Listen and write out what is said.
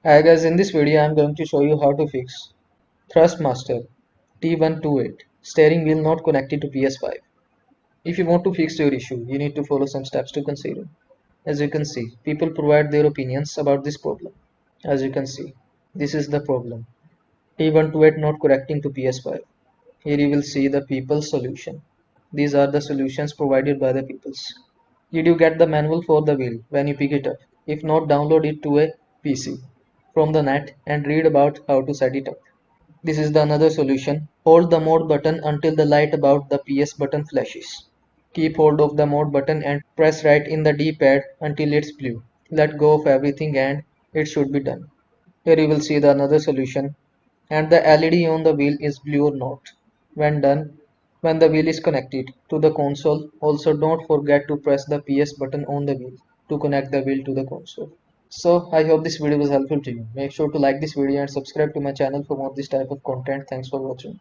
Hi guys, in this video I am going to show you how to fix Thrustmaster T128 steering wheel not connected to PS5. If you want to fix your issue, you need to follow some steps to consider. As you can see, people provide their opinions about this problem. As you can see, this is the problem. T128 not connecting to PS5. Here you will see the people's solution. These are the solutions provided by the peoples. Did you get the manual for the wheel when you pick it up? If not, download it to a PC from the net and read about how to set it up. This is the another solution. Hold the mode button until the light about the PS button flashes. Keep hold of the mode button and press right in the D-pad until it's blue. Let go of everything and it should be done. Here you will see the another solution, and the LED on the wheel is blue or not. When done, when the wheel is connected to the console, also don't forget to press the PS button on the wheel to connect the wheel to the console. So I hope this video was helpful to you. Make sure to like this video and subscribe to my channel for more this type of content. Thanks for watching.